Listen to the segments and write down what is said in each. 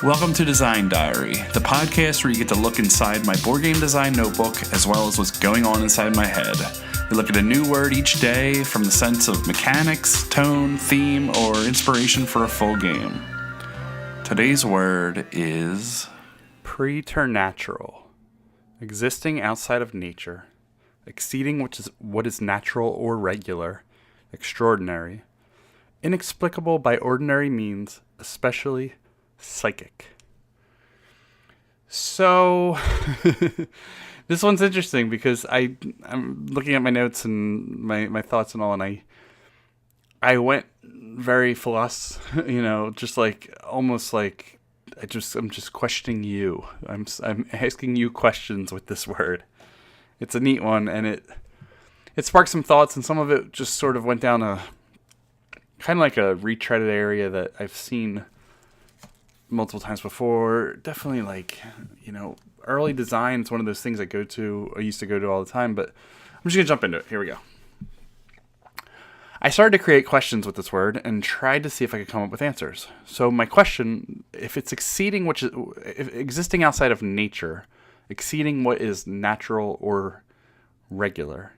Welcome to Design Diary, the podcast where you get to look inside my board game design notebook as well as what's going on inside my head. We look at a new word each day from the sense of mechanics, tone, theme, or inspiration for a full game. Today's word is preternatural, existing outside of nature, exceeding what is natural or regular, extraordinary, inexplicable by ordinary means, especially psychic. So this one's interesting because I'm looking at my notes and my thoughts and all, and I went very just like almost like I'm just questioning you. I'm asking you questions with this word. It's a neat one, and it sparked some thoughts, and some of it just sort of went down a kind of like a retreaded area that I've seen multiple times before. Definitely early design is one of those things I used to go to all the time, but I'm just going to jump into it. Here we go. I started to create questions with this word and tried to see if I could come up with answers. So my question, if it's if existing outside of nature, exceeding what is natural or regular.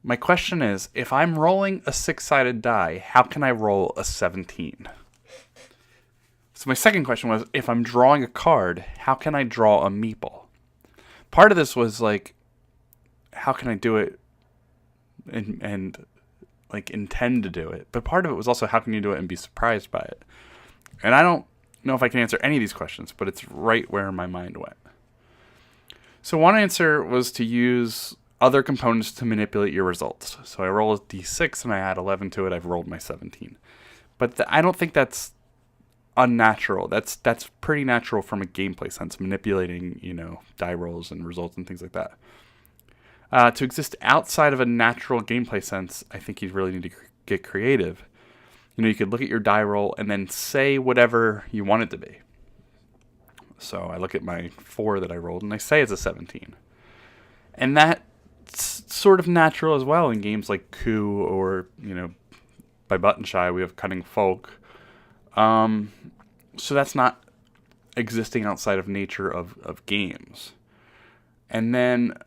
My question is, if I'm rolling a 6-sided die, how can I roll a 17? So my second question was, if I'm drawing a card, how can I draw a meeple? Part of this was like, how can I do it and intend to do it? But part of it was also, how can you do it and be surprised by it? And I don't know if I can answer any of these questions, but it's right where my mind went. So one answer was to use other components to manipulate your results. So I roll a d6 and I add 11 to it. I've rolled my 17. But I don't think that's unnatural. That's pretty natural from a gameplay sense, manipulating, die rolls and results and things like that. To exist outside of a natural gameplay sense, I think you really need to get creative. You could look at your die roll and then say whatever you want it to be. So I look at my 4 that I rolled and I say it's a 17. And that's sort of natural as well in games like Coup or, by Button Shy, we have Cunning Folk. So that's not existing outside of nature of games. And then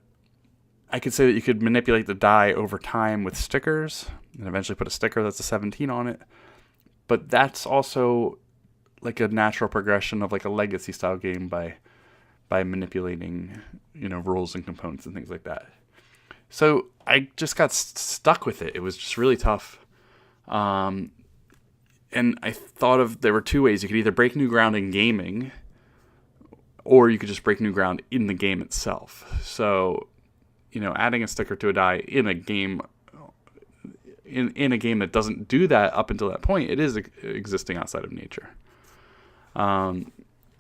I could say that you could manipulate the die over time with stickers and eventually put a sticker that's a 17 on it. But that's also like a natural progression of like a legacy style game by manipulating, rules and components and things like that. So I just got stuck with it. It was just really tough. And I thought there were 2 ways. You could either break new ground in gaming, or you could just break new ground in the game itself. So, adding a sticker to a die in a game, in a game that doesn't do that up until that point, it is existing outside of nature. So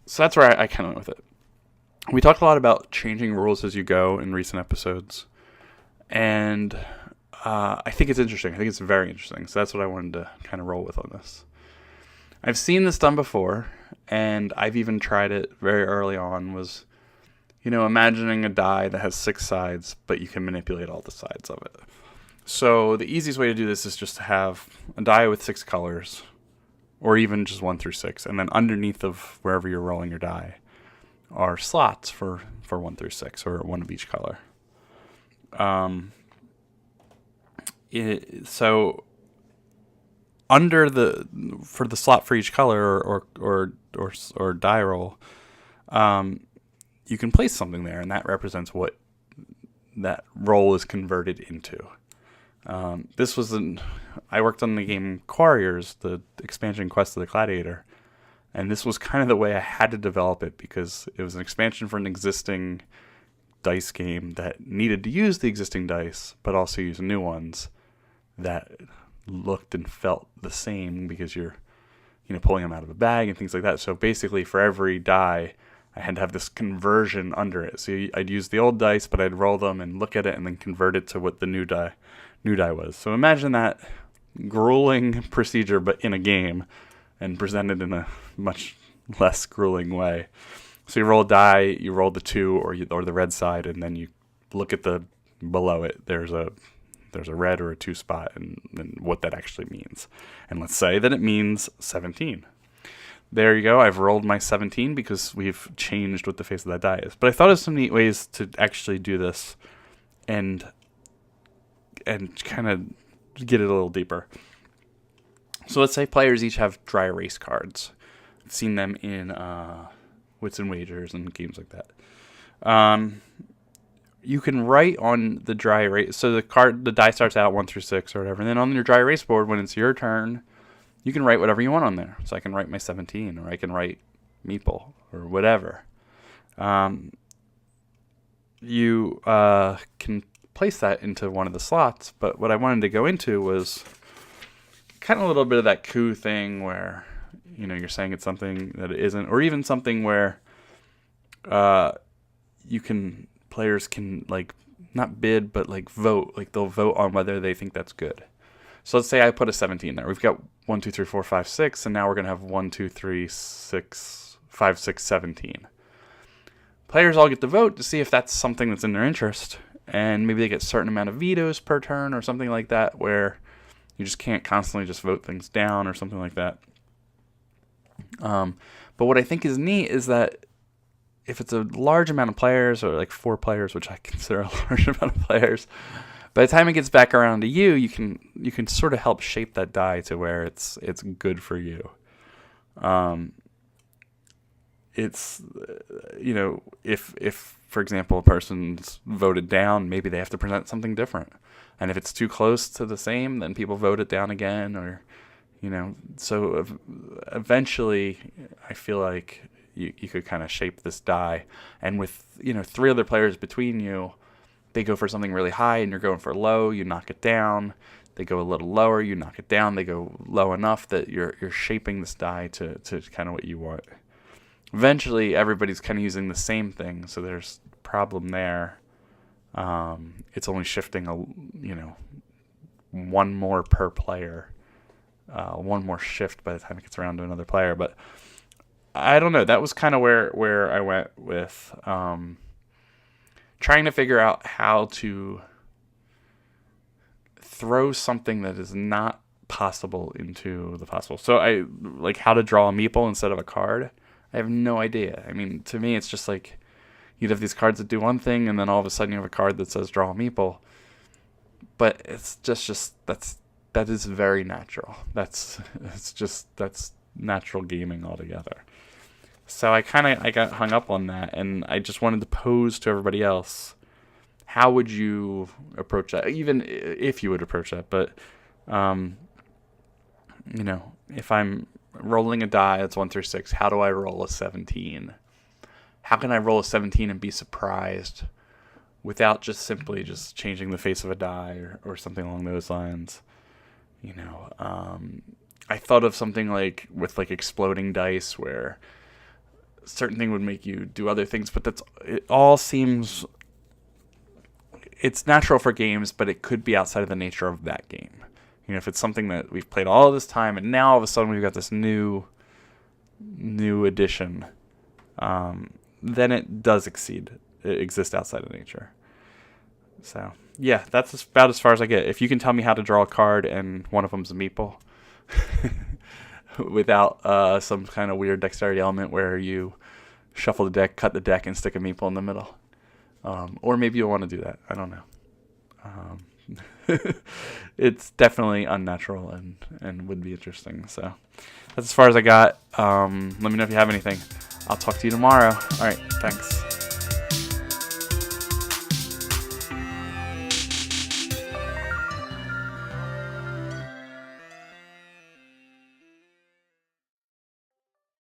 that's where I kind of went with it. We talked a lot about changing rules as you go in recent episodes, and I think it's interesting. I think it's very interesting. So that's what I wanted to kind of roll with on this. I've seen this done before, and I've even tried it very early on, was, imagining a die that has 6 sides, but you can manipulate all the sides of it. So the easiest way to do this is just to have a die with 6 colors, or even just 1 through 6, and then underneath of wherever you're rolling your die are slots for 1 through 6, or 1 of each color. So for the slot for each color or die roll, you can place something there, and that represents what that roll is converted into. I worked on the game Quarriors, the expansion Quest of the Gladiator, and this was kind of the way I had to develop it, because it was an expansion for an existing dice game that needed to use the existing dice, but also use new ones that looked and felt the same, because you're pulling them out of a bag and things like that. So basically for every die I had to have this conversion under it. So I'd use the old dice, but I'd roll them and look at it and then convert it to what the new die was. So imagine that grueling procedure, but in a game, and presented in a much less grueling way. So you roll a die, you roll the 2 or the red side, and then you look at the below it. There's a red or a 2 spot, and what that actually means. And let's say that it means 17. there you go. I've rolled my 17 because we've changed what the face of that die is. But I thought of some neat ways to actually do this and kind of get it a little deeper. So let's say players each have dry erase cards. I've seen them in Wits and Wagers and games like that. You can write on the dry erase. So the die starts out 1 through 6 or whatever. And then on your dry erase board, when it's your turn, you can write whatever you want on there. So I can write my 17, or I can write Meeple, or whatever. You can place that into one of the slots. But what I wanted to go into was kind of a little bit of that coup thing where, you're saying it's something that it isn't, or even something where players can, like, not bid, but, like, vote. Like, they'll vote on whether they think that's good. So let's say I put a 17 there. We've got 1, 2, 3, 4, 5, 6, and now we're going to have 1, 2, 3, 6, 5, 6, 17. Players all get to vote to see if that's something that's in their interest, and maybe they get a certain amount of vetoes per turn or something like that, where you just can't constantly just vote things down or something like that. But what I think is neat is that if it's a large amount of players, or like 4 players, which I consider a large amount of players, by the time it gets back around to you, you can sort of help shape that die to where it's good for you. It's if for example a person's voted down, maybe they have to present something different, and if it's too close to the same, then people vote it down again, or so eventually I feel like you could kind of shape this die, and with 3 other players between you, they go for something really high and you're going for low, you knock it down. They go a little lower, you knock it down. They go low enough that you're shaping this die to kind of what you want. Eventually everybody's kind of using the same thing, so there's a problem there. It's only shifting one more per player, one more shift by the time it gets around to another player. But I don't know, that was kind of where I went with trying to figure out how to throw something that is not possible into the possible. So I like how to draw a meeple instead of a card. I have no idea. I mean, to me, it's just like you'd have these cards that do one thing, and then all of a sudden you have a card that says draw a meeple. But it's just that is very natural. That's natural gaming altogether. So I got hung up on that, and I just wanted to pose to everybody else, how would you approach that? Even if you would approach that, but if I'm rolling a die that's 1 through 6, how do I roll a 17? How can I roll a 17 and be surprised without just simply just changing the face of a die or something along those lines? I thought of something like with like exploding dice, where certain thing would make you do other things, but it all seems, it's natural for games, but it could be outside of the nature of that game. If it's something that we've played all this time, and now all of a sudden we've got this new addition, then it does exist outside of nature. So yeah, that's about as far as I get. If you can tell me how to draw a card and one of them's a meeple, without some kind of weird dexterity element where you shuffle the deck, cut the deck, and stick a meeple in the middle. Or maybe you'll want to do that. I don't know. It's definitely unnatural and would be interesting. So that's as far as I got. Let me know if you have anything. I'll talk to you tomorrow. All right. Thanks.